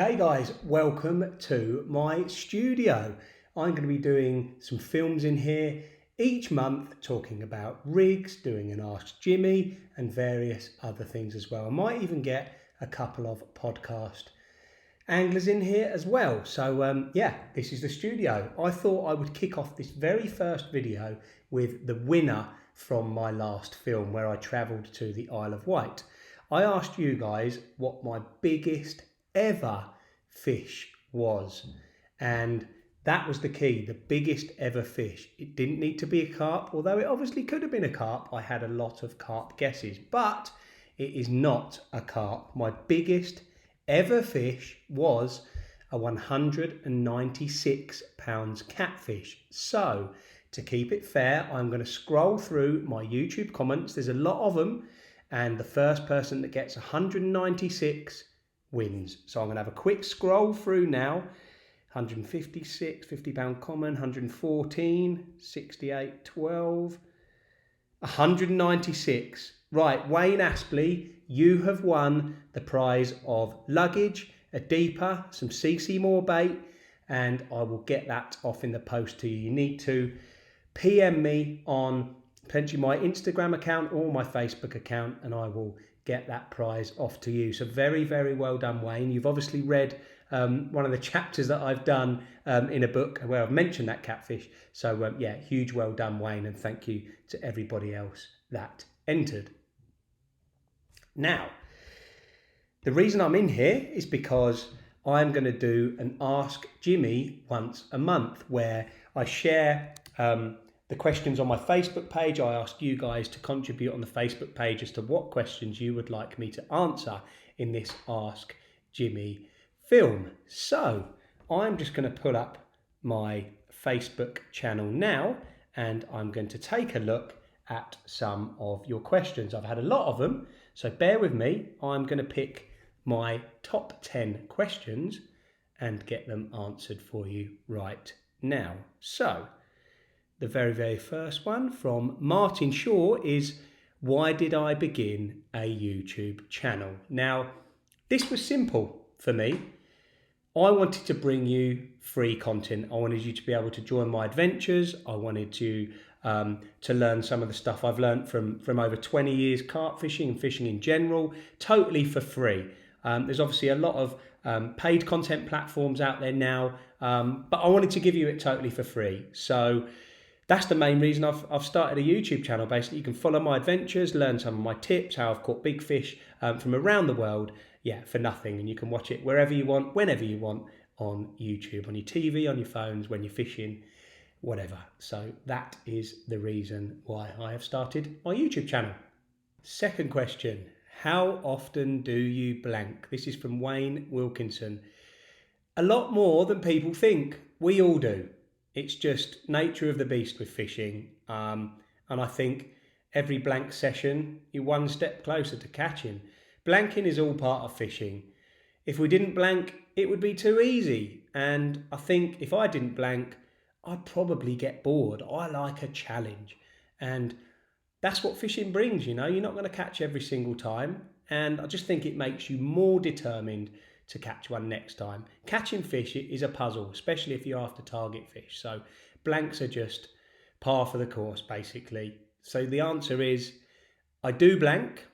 Okay guys, welcome to my studio. I'm going to be doing some films in here each month, talking about rigs, doing an Ask Jimmy and various other things as well. I might even get a couple of podcast anglers in here as well. So yeah, this is the studio. I thought I would kick off this very first video with the winner from my last film where I travelled to the Isle of Wight. I asked you guys what my biggest ever fish was, and that was the key, the biggest ever fish. It didn't need to be a carp, although it obviously could have been a carp. I had a lot of carp guesses, but it is not a carp. My biggest ever fish was a 196 pounds catfish. So to keep it fair, I'm going to scroll through my YouTube comments. There's a lot of them, and the first person that gets 196 wins. So I'm going to have a quick scroll through now. 156, 50 pound common, 114, 68, 12, 196. Right, Wayne Aspley, you have won the prize of luggage, a deeper, some CC Moore bait, and I will get that off in the post to you. You need to PM me on potentially my Instagram account or my Facebook account, and I will get that prize off to you. So very, very well done, Wayne. You've obviously read one of the chapters that I've done in a book where I've mentioned that catfish. So yeah, huge well done, Wayne, and thank you to everybody else that entered. Now, the reason I'm in here is because I'm going to do an Ask Jimmy once a month where I share the questions on my Facebook page. I ask you guys to contribute on the Facebook page as to what questions you would like me to answer in this Ask Jimmy film. So I'm just going to pull up my Facebook channel now, and I'm going to take a look at some of your questions. I've had a lot of them, so bear with me. I'm going to pick my top 10 questions and get them answered for you right now. So the very, very first one from Martin Shaw is, why did I begin a YouTube channel? Now, this was simple for me. I wanted to bring you free content. I wanted you to be able to join my adventures. I wanted to learn some of the stuff I've learned from over 20 years carp fishing and fishing in general, totally for free. There's obviously a lot of paid content platforms out there now, but I wanted to give you it totally for free. So that's the main reason I've started a YouTube channel. Basically, you can follow my adventures, learn some of my tips, how I've caught big fish from around the world, yeah, for nothing. And you can watch it wherever you want, whenever you want, on YouTube, on your TV, on your phones, when you're fishing, whatever. So that is the reason why I have started my YouTube channel. Second question, how often do you blank? This is from Wayne Wilkinson. A lot more than people think. We all do. It's just nature of the beast with fishing. And I think every blank session, you're one step closer to catching. Blanking is all part of fishing. If we didn't blank, it would be too easy. And I think if I didn't blank, I'd probably get bored. I like a challenge. And that's what fishing brings, you know. You're not going to catch every single time. And I just think it makes you more determined to catch one next time. Catching fish is a puzzle, especially if you're after target fish. So blanks are just par for the course, basically. So the answer is, I do blank.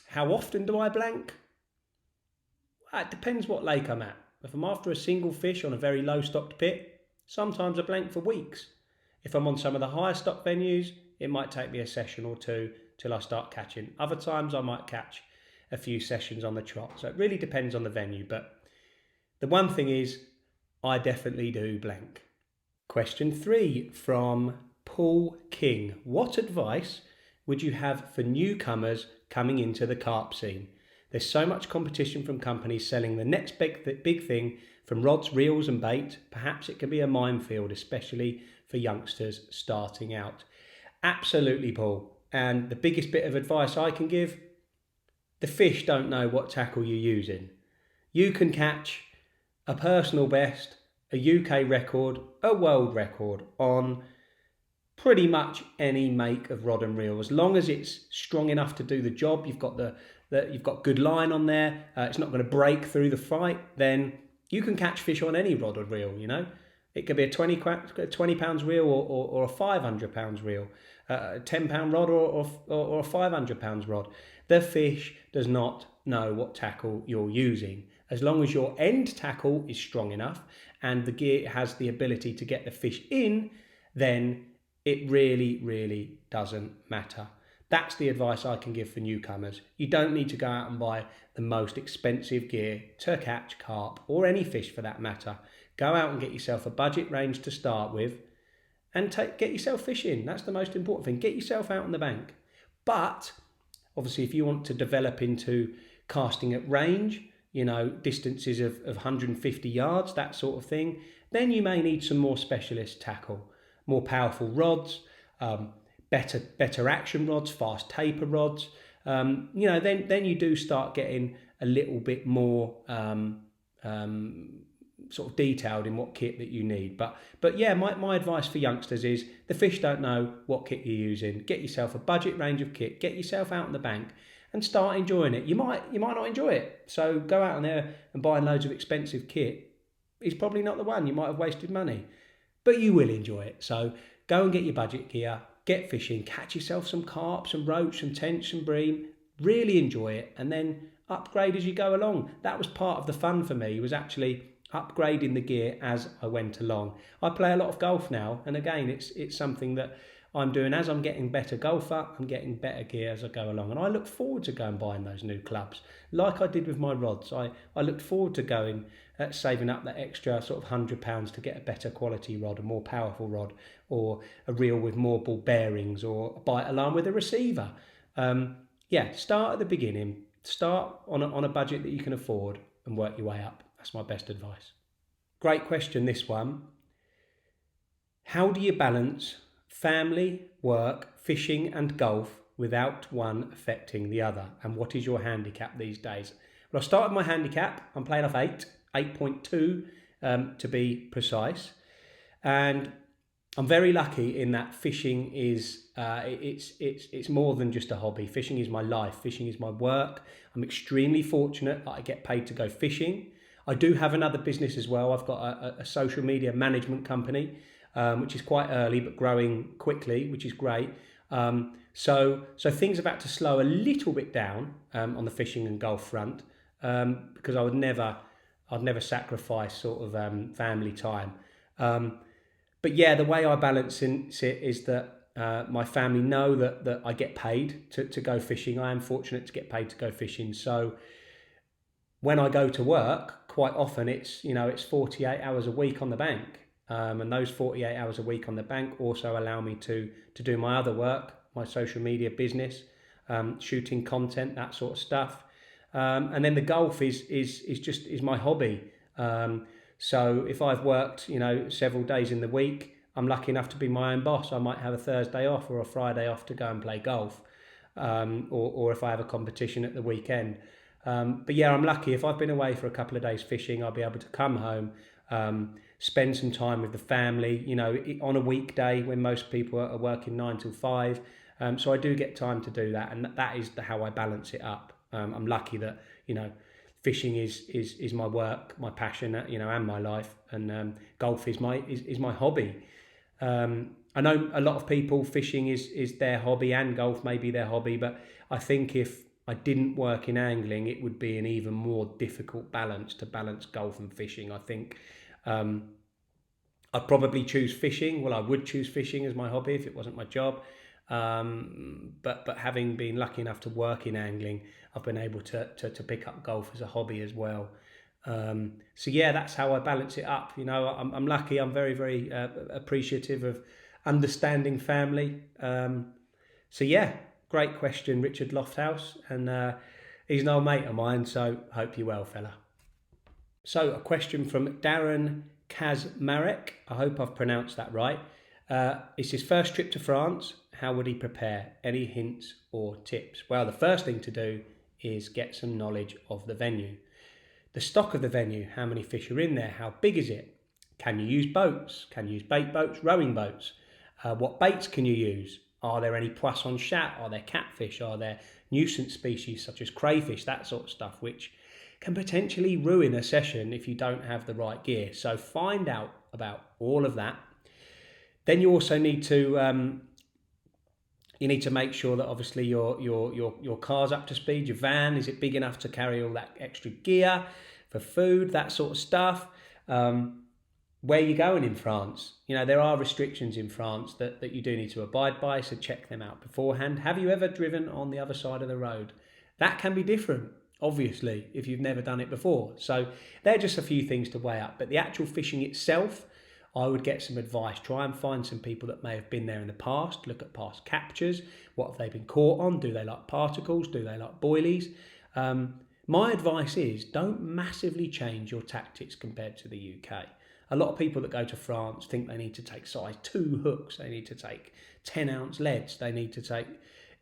How often do I blank? Well, it depends what lake I'm at. If I'm after a single fish on a very low stocked pit, sometimes I blank for weeks. If I'm on some of the higher stock venues, it might take me a session or two till I start catching. Other times I might catch a few sessions on the trot. So it really depends on the venue. But the one thing is, I definitely do blank. Question 3 from Paul King. What advice would you have for newcomers coming into the carp scene? There's so much competition from companies selling the next big thing, from rods, reels and bait. Perhaps it can be a minefield, especially for youngsters starting out. Absolutely, Paul. And the biggest bit of advice I can give, the fish don't know what tackle you're using. You can catch a personal best, a UK record, a world record on pretty much any make of rod and reel. As long as it's strong enough to do the job, you've got the that you've got good line on there, it's not going to break through the fight, then you can catch fish on any rod or reel, you know. It could be a 20 pounds reel or a 500 pounds reel, a 10 pound rod or a 500 pounds rod. The fish does not know what tackle you're using. As long as your end tackle is strong enough and the gear has the ability to get the fish in, then it really, really doesn't matter. That's the advice I can give for newcomers. You don't need to go out and buy the most expensive gear to catch carp or any fish for that matter. Go out and get yourself a budget range to start with and get yourself fishing. That's the most important thing. Get yourself out on the bank. But obviously, if you want to develop into casting at range, you know, distances of 150 yards, that sort of thing, then you may need some more specialist tackle, more powerful rods, better action rods, fast taper rods. You know, then you do start getting a little bit more sort of detailed in what kit that you need. But yeah, my advice for youngsters is the fish don't know what kit you're using. Get yourself a budget range of kit, get yourself out on the bank and start enjoying it. You might not enjoy it. So go out on there and buy loads of expensive kit. It's probably not the one. You might have wasted money, but you will enjoy it. So go and get your budget gear, get fishing, catch yourself some carp, some roach, some tench, some bream, really enjoy it, and then upgrade as you go along. That was part of the fun for me, was actually upgrading the gear as I went along. I play a lot of golf now, and again, it's something that I'm doing as I'm getting better golfer. I'm getting better gear as I go along, and I look forward to going buying those new clubs, like I did with my rods. I looked forward to going saving up that extra sort of £100 to get a better quality rod, a more powerful rod, or a reel with more ball bearings, or a bite alarm with a receiver. Yeah, start at the beginning. Start on a budget that you can afford and work your way up. That's my best advice. Great question, this one. How do you balance family, work, fishing and golf without one affecting the other? And what is your handicap these days? Well, I'll start with my handicap. I'm playing off 8.2 to be precise. And I'm very lucky in that fishing is it's more than just a hobby. Fishing is my life. Fishing is my work. I'm extremely fortunate that I get paid to go fishing. I do have another business as well. I've got a social media management company, which is quite early but growing quickly, which is great. So things have had to slow a little bit down on the fishing and golf front because I'd never sacrifice sort of family time. But yeah, the way I balance it is that my family know that I get paid to go fishing. I am fortunate to get paid to go fishing. So when I go to work, quite often it's 48 hours a week on the bank. And those 48 hours a week on the bank also allow me to do my other work, my social media business, shooting content, that sort of stuff. And then the golf is my hobby. So if I've worked, several days in the week, I'm lucky enough to be my own boss. I might have a Thursday off or a Friday off to go and play golf, or if I have a competition at the weekend. But yeah, I'm lucky. If I've been away for a couple of days fishing, I'll be able to come home, spend some time with the family, on a weekday when most people are working 9 till 5. So I do get time to do that, and that is how I balance it up. I'm lucky that, fishing is my work, my passion, and my life, and golf is my hobby. I know a lot of people, fishing is their hobby and golf may be their hobby, but I think if I didn't work in angling, it would be an even more difficult balance to balance golf and fishing. I think I'd probably choose fishing. Well, I would choose fishing as my hobby if it wasn't my job. But having been lucky enough to work in angling, I've been able to pick up golf as a hobby as well. So yeah, that's how I balance it up. I'm lucky. I'm very, very appreciative of understanding family. So yeah, great question, Richard Lofthouse, and he's an old mate of mine. So hope you're well, fella. So a question from Darren Kazmarek. I hope I've pronounced that right. It's his first trip to France. How would he prepare? Any hints or tips? Well, the first thing to do is get some knowledge of the venue. The stock of the venue, how many fish are in there? How big is it? Can you use boats? Can you use bait boats, rowing boats? What baits can you use? Are there any poisson chat? Are there catfish? Are there nuisance species such as crayfish? That sort of stuff, which can potentially ruin a session if you don't have the right gear. So find out about all of that. Then you also need to make sure that obviously your car's up to speed. Your van, is it big enough to carry all that extra gear for food, that sort of stuff? Where you're going in France, there are restrictions in France that you do need to abide by, so check them out beforehand. Have you ever driven on the other side of the road? That can be different, obviously, if you've never done it before. So they're just a few things to weigh up. But the actual fishing itself, I would get some advice. Try and find some people that may have been there in the past. Look at past captures. What have they been caught on? Do they like particles? Do they like boilies? My advice is don't massively change your tactics compared to the UK. A lot of people that go to France think they need to take size 2 hooks, they need to take 10-ounce leads, they need to take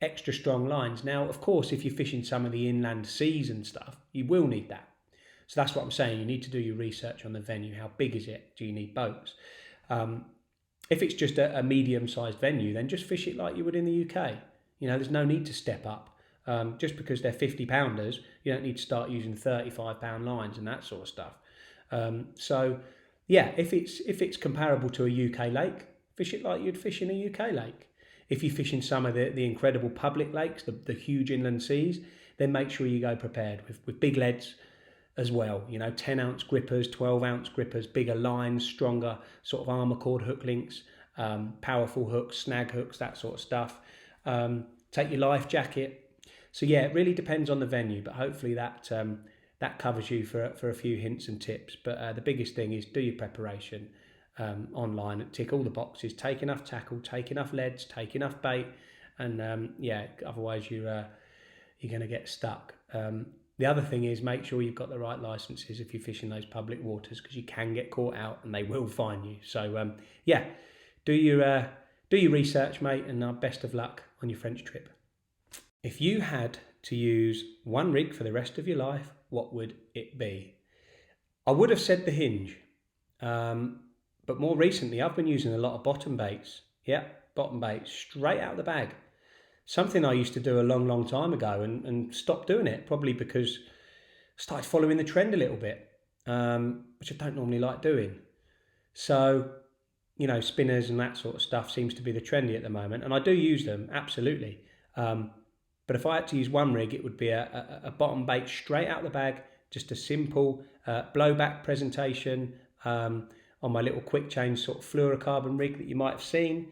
extra strong lines. Now, of course, if you're fishing some of the inland seas and stuff, you will need that. So that's what I'm saying. You need to do your research on the venue. How big is it? Do you need boats? If it's just a medium-sized venue, then just fish it like you would in the UK. There's no need to step up. Just because they're 50-pounders, you don't need to start using 35-pound lines and that sort of stuff. Yeah, if it's comparable to a UK lake, fish it like you'd fish in a UK lake. If you fish in some of the incredible public lakes, the huge inland seas, then make sure you go prepared with big leads as well. 10-ounce grippers, 12-ounce grippers, bigger lines, stronger sort of armour cord hook links, powerful hooks, snag hooks, that sort of stuff. Take your life jacket. So yeah, it really depends on the venue, but hopefully that covers you for a few hints and tips. But the biggest thing is do your preparation online, tick all the boxes, take enough tackle, take enough leads, take enough bait, and otherwise you're going to get stuck. The other thing is make sure you've got the right licenses if you're fishing those public waters, because you can get caught out and they will fine you. So do your research, mate, and best of luck on your French trip. If you had to use one rig for the rest of your life, what would it be? I would have said the Hinge, but more recently I've been using a lot of bottom baits. Yeah, bottom baits straight out of the bag. Something I used to do a long time ago and stopped doing it, probably because I started following the trend a little bit, which I don't normally like doing. So, spinners and that sort of stuff seems to be the trendy at the moment, and I do use them, absolutely. But if I had to use one rig, it would be a bottom bait straight out the bag, just a simple blowback presentation on my little quick change sort of fluorocarbon rig that you might have seen.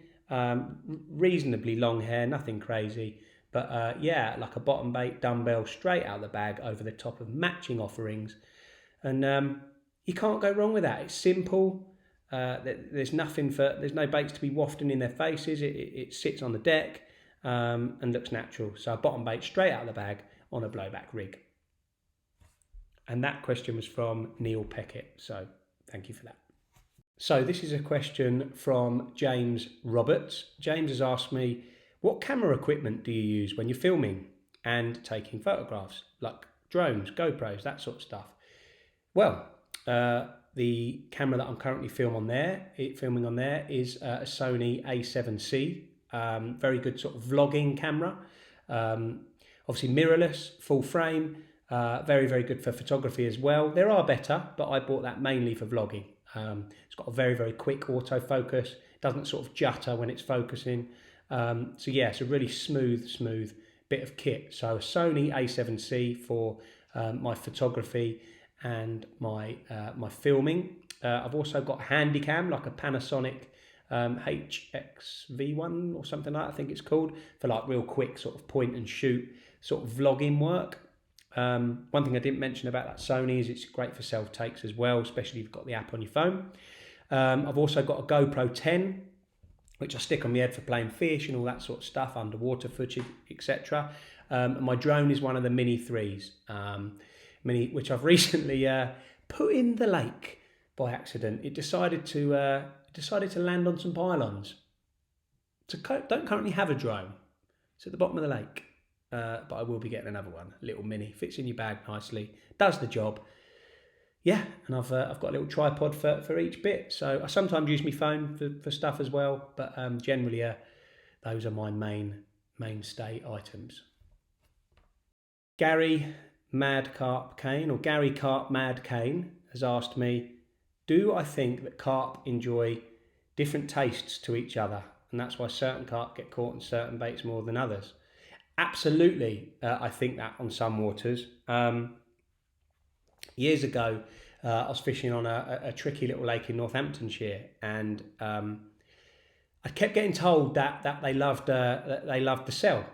Reasonably long hair, nothing crazy, but like a bottom bait dumbbell straight out the bag over the top of matching offerings, and you can't go wrong with that. It's simple. There's no baits to be wafting in their faces. It sits on the deck and looks natural. So a bottom bait straight out of the bag on a blowback rig. And that question was from Neil Peckett, so thank you for that. So this is a question from James Roberts. James has asked me, what camera equipment do you use when you're filming and taking photographs, like drones, GoPros, that sort of stuff? Well, the camera that I'm currently filming on there is a Sony A7C, very good sort of vlogging camera. Obviously mirrorless, full frame, very, very good for photography as well. There are better, but I bought that mainly for vlogging. It's got a very, very quick autofocus. It doesn't sort of jutter when it's focusing. It's a really smooth bit of kit. So a Sony A7C for my photography and my filming. I've also got a Handycam, like a Panasonic HXV1 or something like that, I think it's called, for like real quick sort of point and shoot sort of vlogging work. One thing I didn't mention about that Sony is it's great for self-takes as well, especially if you've got the app on your phone. I've also got a GoPro 10, which I stick on my head for playing fish and all that sort of stuff, underwater footage, etc. My drone is one of the Mini 3s, which I've recently put in the lake by accident. It decided to land on some pylons. So don't currently have a drone. It's at the bottom of the lake. But I will be getting another one, a little mini, fits in your bag nicely, does the job. Yeah, and I've got a little tripod for each bit. So I sometimes use my phone for stuff as well, but generally the those are my mainstay items. Gary Mad Carp Kane, or Gary Carp Mad Kane, has asked me, do I think that carp enjoy different tastes to each other, and that's why certain carp get caught in certain baits more than others? Absolutely, I think that on some waters. Years ago, I was fishing on a tricky little lake in Northamptonshire, and I kept getting told that they loved the cell,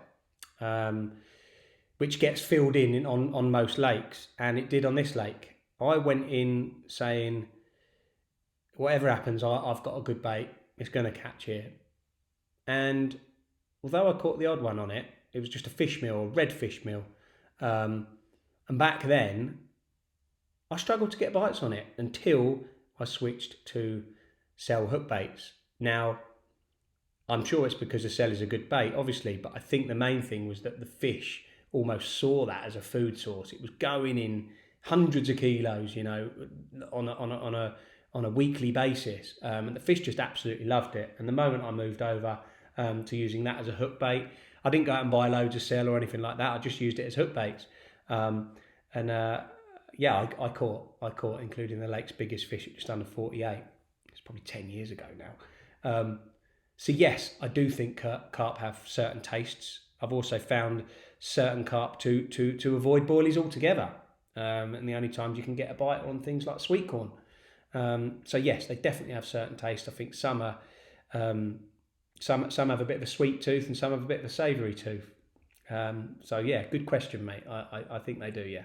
which gets filled in on most lakes, and it did on this lake. I went in saying, whatever happens, I've got a good bait. It's going to catch here. And although I caught the odd one on it, it was just a fish meal, a red fish meal. And back then, I struggled to get bites on it until I switched to cell hook baits. Now, I'm sure it's because the cell is a good bait, obviously, but I think the main thing was that the fish almost saw that as a food source. It was going in hundreds of kilos, on a weekly basis, and the fish just absolutely loved it. And the moment I moved over to using that as a hook bait, I didn't go out and buy loads of cell or anything like that. I just used it as hook baits, I caught, including the lake's biggest fish at just under 48. It's probably 10 years ago now. So yes, I do think carp have certain tastes. I've also found certain carp to avoid boilies altogether, and the only times you can get a bite on things like sweet corn. So yes, they definitely have certain tastes. I think some are some have a bit of a sweet tooth and some have a bit of a savoury tooth. So yeah, good question, mate. I think they do, yeah.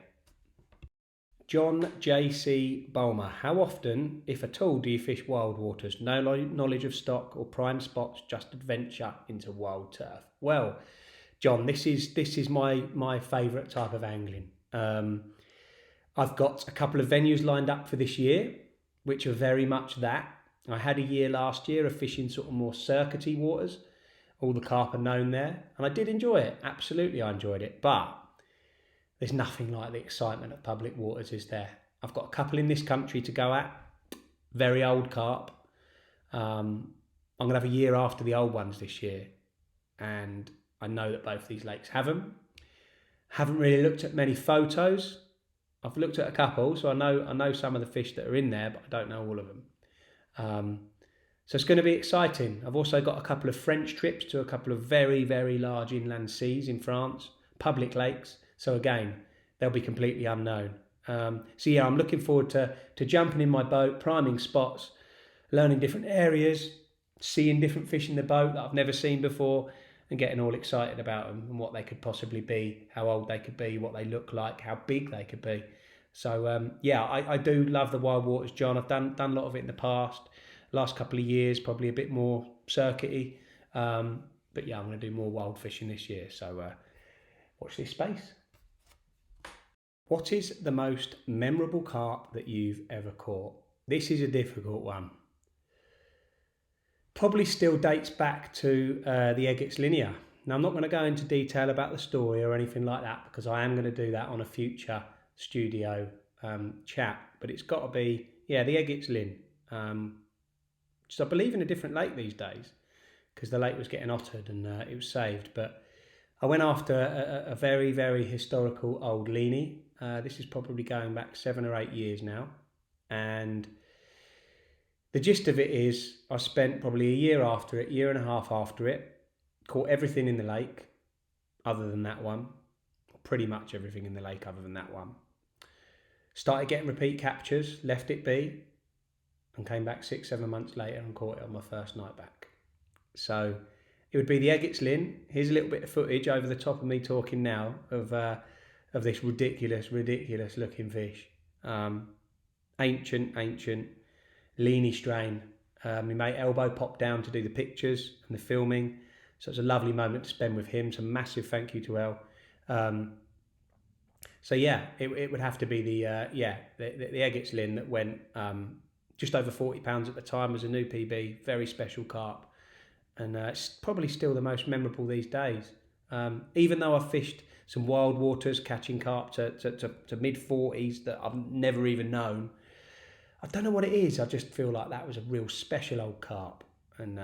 John J.C. Bulmer, how often, if at all, do you fish wild waters? No knowledge of stock or prime spots, just adventure into wild turf. Well, John, this is my favourite type of angling. I've got a couple of venues lined up for this year, which are very much that. I had a year last year of fishing sort of more circuity waters. All the carp are known there, and I did enjoy it. Absolutely, I enjoyed it. But there's nothing like the excitement of public waters, is there? I've got a couple in this country to go at. Very old carp. I'm going to have a year after the old ones this year, and I know that both these lakes have them. Haven't really looked at many photos. I've looked at a couple, so I know some of the fish that are in there, but I don't know all of them. So it's going to be exciting. I've also got a couple of French trips to a couple of very, very large inland seas in France, public lakes. So again, they'll be completely unknown. So yeah, I'm looking forward to jumping in my boat, priming spots, learning different areas, seeing different fish in the boat that I've never seen before, and getting all excited about them and what they could possibly be, how old they could be, what they look like, how big they could be. So yeah, I do love the wild waters, John. I've done a lot of it in the past. Last couple of years, probably a bit more circuity. But yeah, I'm going to do more wild fishing this year. So watch this space. What is the most memorable carp that you've ever caught? This is a difficult one. Probably still dates back to the Eggett's Linear. Now, I'm not going to go into detail about the story or anything like that, because I am going to do that on a future studio chat. But it's got to be, yeah, the Eggett's Lin. Which I believe in a different lake these days, because the lake was getting ottered and it was saved. But I went after a very, very historical old leanie. This is probably going back 7 or 8 years now. And the gist of it is I spent probably a year after it, year and a half after it, caught everything in the lake other than that one. Pretty much everything in the lake other than that one. Started getting repeat captures, left it be, and came back 6-7 months later and caught it on my first night back. So it would be the Eggett's Lin. Here's a little bit of footage over the top of me talking now of this ridiculous looking fish. Ancient leanie strain. My mate Elbow popped down to do the pictures and the filming, so it's a lovely moment to spend with him. So massive thank you to El. So yeah, it would have to be the Eggett's Lin that went just over £40 at the time, as a new PB, very special carp, and it's probably still the most memorable these days. Even though I've fished some wild waters catching carp to mid-40s that I've never even known, I don't know what it is. I just feel like that was a real special old carp. and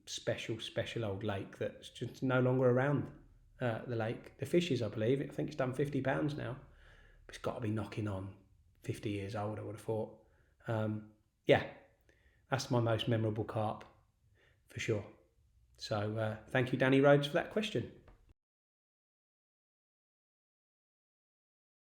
special old lake that's just no longer around the lake. The fishes, I believe, I think it's done £50 now. It's got to be knocking on 50 years old, I would have thought. Yeah, that's my most memorable carp for sure. So thank you, Danny Rhodes, for that question.